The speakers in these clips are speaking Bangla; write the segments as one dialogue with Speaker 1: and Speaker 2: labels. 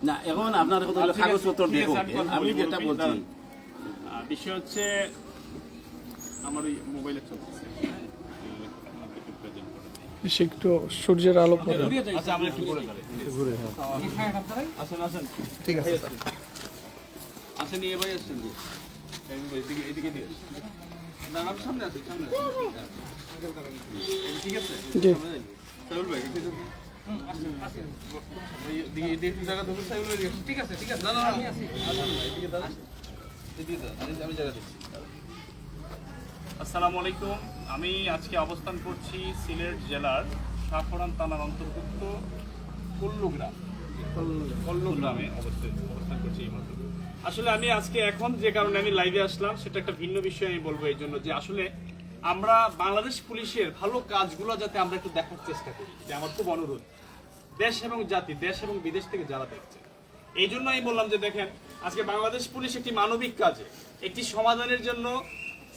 Speaker 1: না এখন আপনার কাগজপত্র দেখো আমি যেটা বলছি
Speaker 2: বিষয় হচ্ছে আমার ওই মোবাইলে চলতেছে
Speaker 3: একটু সূর্যের আলো পড়ে।
Speaker 2: আচ্ছা আমরা একটু ঘুরে আসেন আসেন
Speaker 3: ঠিক আছে
Speaker 2: আসেন নিয়ে ভাই আসেন এদিকে এদিকে দিয়ে না আমি সামনে আছি সামনে ঠিক আছে
Speaker 3: জি
Speaker 2: সাইবুল ভাই ঠিক আছে ঠিক আছে না না আমি আছি আসসালামু আলাইকুম। আমি আজকে অবস্থান করছি সিলেট জেলার শাহপরান থানার অন্তর্ভুক্ত কল্লু গ্রামে অবস্থান করছি এই মুহূর্তে। আসলে আমি আজকে এখন যে কারণে আমি লাইভে আসলাম সেটা একটা ভিন্ন বিষয় আমি বলবো এই জন্য যে আসলে আমরা বাংলাদেশ পুলিশের ভালো কাজগুলো যাতে আমরা একটু দেখার চেষ্টা করি, যে আমার খুব অনুরোধ দেশ এবং জাতি, দেশ এবং বিদেশ থেকে যারা দেখছে। এই জন্য আমি বললাম যে দেখেন আজকে বাংলাদেশ পুলিশ একটি মানবিক কাজে একটি সমাধানের জন্য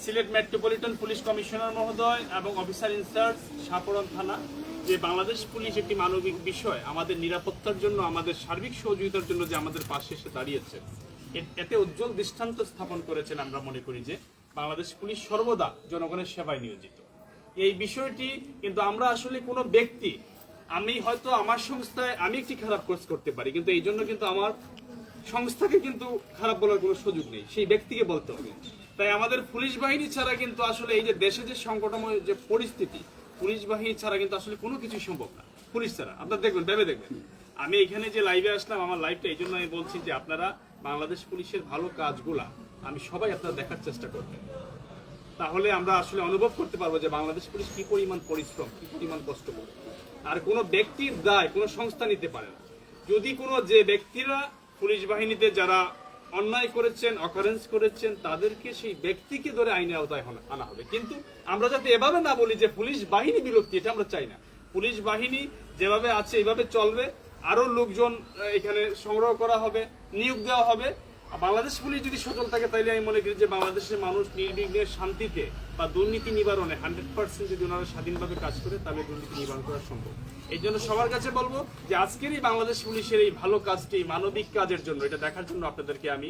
Speaker 2: সিলেট মেট্রোপলিটন পুলিশ কমিশনার মহোদয় এবং অফিসার ইনচার্জ শাহপরান থানা, যে বাংলাদেশ পুলিশ একটি মানবিক বিষয় আমাদের নিরাপত্তার জন্য, আমাদের সার্বিক সহযোগিতার জন্য যে আমাদের পাশে এসে দাঁড়িয়েছে, এতে উজ্জ্বল দৃষ্টান্ত স্থাপন করেছেন। আমরা মনে করি যে বাংলাদেশ পুলিশ সর্বদা জনগণের সেবায় নিয়োজিত। এই বিষয়টি কিন্তু আমরা আসলে কোনো ব্যক্তি, আমি হয়তো আমার সংস্থায় আমি একটি খারাপ কাজ করতে পারি, কিন্তু এই জন্য কিন্তু আমার সংস্থাকে কিন্তু খারাপ বলার কোনো সুযোগ নেই, সেই ব্যক্তিকে বলতে হবে। তাই আমাদের পুলিশ বাহিনী ছাড়া কিন্তু আসলে এই যে দেশে যে সংকটময় যে পরিস্থিতি, পুলিশ বাহিনী ছাড়া কিন্তু আসলে কোনো কিছুই সম্ভব না। পুলিশ ছাড়া আপনারা দেখবেন, ভেবে দেখবেন। আমি এখানে যে লাইভে আসলাম, আমার লাইভটা এই জন্য আমি বলছি যে আপনারা বাংলাদেশ পুলিশের ভালো কাজগুলা আমি সবাই আপনারা দেখার চেষ্টা করবেন, তাহলে আমরা আসলে অনুভব করতে পারবো যে বাংলাদেশ পুলিশ কি পরিমাণ পরিশ্রম, কি পরিমাণ কষ্ট করে। আর কোনো ব্যক্তির দায় কোনো সংস্থা নিতে পারে না। যদি কোনো যে ব্যক্তিরা পুলিশ বাহিনীতে যারা অন্যায় করেছেন, অকারেন্স করেছেন, তাদেরকে সেই ব্যক্তিকে ধরে আইনের আওতায় আনা হবে। কিন্তু আমরা যাতে এভাবে না বলি যে পুলিশ বাহিনী বিলুপ্তি, এটা আমরা চাই না। পুলিশ বাহিনী যেভাবে আছে এইভাবে চলবে, আরো লোকজন এখানে সংগ্রহ করা হবে, নিয়োগ দেওয়া হবে। বাংলাদেশ পুলিশ যদি সচল থাকে তাহলে আমি মনে করি যে বাংলাদেশের মানুষ নির্বিঘ্নে শান্তিতে বা দুর্নীতি নিবারণে 100% যদি ওনারা স্বাধীনভাবে কাজ করে তাহলে দুর্নীতি নিবারণ করা সম্ভব। এই জন্য সবার কাছে বলবো যে আজকের এই বাংলাদেশ পুলিশের এই ভালো কাজটি, মানবিক কাজের জন্য, এটা দেখার জন্য আপনাদেরকে আমি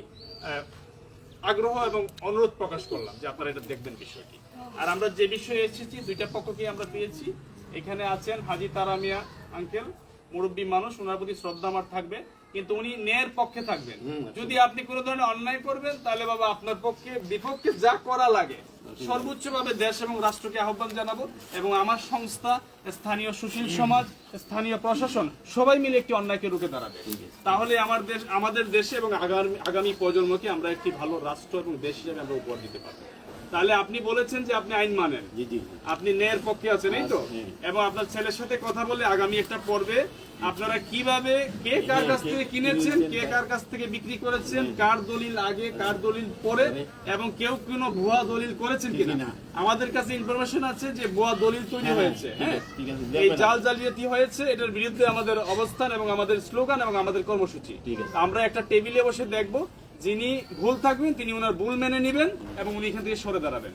Speaker 2: আগ্রহ এবং অনুরোধ প্রকাশ করলাম যে আপনারা এটা দেখবেন বিষয়টি। আর আমরা যে বিষয়ে এসেছি, দুইটা পক্ষকে আমরা পেয়েছি। এখানে আছেন হাজি তারামিয়া আঙ্কেল, মুরব্বী মানুষ, ওনার প্রতি শ্রদ্ধা আমার থাকবে, কিন্তু উনি ন্যায়ের পক্ষে থাকবেন। যদি আপনি কোনো ধরনের অন্যায় করবেন তাহলে বাবা আপনার পক্ষে বিপক্ষে যা করা লাগে সর্বোচ্চভাবে দেশ এবং রাষ্ট্রকে আহ্বান জানাবো, এবং আমার সংস্থা, স্থানীয় সুশীল সমাজ, স্থানীয় প্রশাসন সবাই মিলে একটি অন্যায়কে রুখে দাঁড়াবে। তাহলে আমাদের দেশে এবং আগামী প্রজন্মকে আমরা একটি ভালো রাষ্ট্র এবং দেশ হিসেবে আমরা উপহার দিতে পারবো। তাহলে আপনি বলেছেন যে আপনি আইন মানেন, আপনি ন্যায়ের পক্ষে আছেন, এই তো? এবং আপনার ছেলের সাথে কথা বলে আগামী একটা পর্বে আপনারা কিভাবে কে কার কাছ থেকে কিনেছেন, কে কার কাছ থেকে বিক্রি করেছেন, কার দলিল আগে কার দলিল পরে, এবং কেউ কোনো ভুয়া দলিল করেছেন কিনা। আমাদের কাছে ইনফরমেশন আছে যে ভুয়া দলিল তৈরি হয়েছে, হ্যাঁ, এই জাল জালিয়াতি হয়েছে। এটার বিরুদ্ধে আমাদের অবস্থান এবং আমাদের স্লোগান এবং আমাদের কর্মসূচি। আমরা একটা টেবিলে বসে দেখবো, যিনি ভুল থাকবেন তিনি ওনার ভুল মেনে নেবেন এবং উনি এখান থেকে সরে দাঁড়াবেন।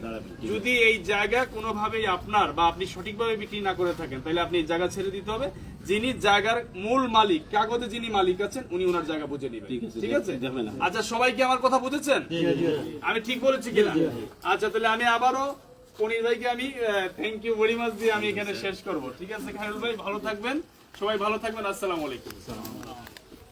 Speaker 2: যদি এই জায়গা কোনোভাবেই আপনার বা আপনি সঠিকভাবে বিক্রি না করে থাকেন তাহলে আপনি এই জায়গা ছেড়ে দিতে হবে। যিনি জায়গার মূল মালিক, কাগজে যিনি মালিক আছেন, উনি ওনার জায়গা বুঝে নেবেন। ঠিক আছে? আচ্ছা, সবাই কি আমার কথা বুঝেছেন? আমি ঠিক বলেছি কিনা? আচ্ছা, তাহলে আমি আবারও পনির ভাইকে আমি থ্যাংক ইউ ভেরি মাচ দিয়ে আমি এখানে শেষ করব। ঠিক আছে খায়রুল ভাই, ভালো থাকবেন, সবাই ভালো থাকবেন। আসসালামু আলাইকুম।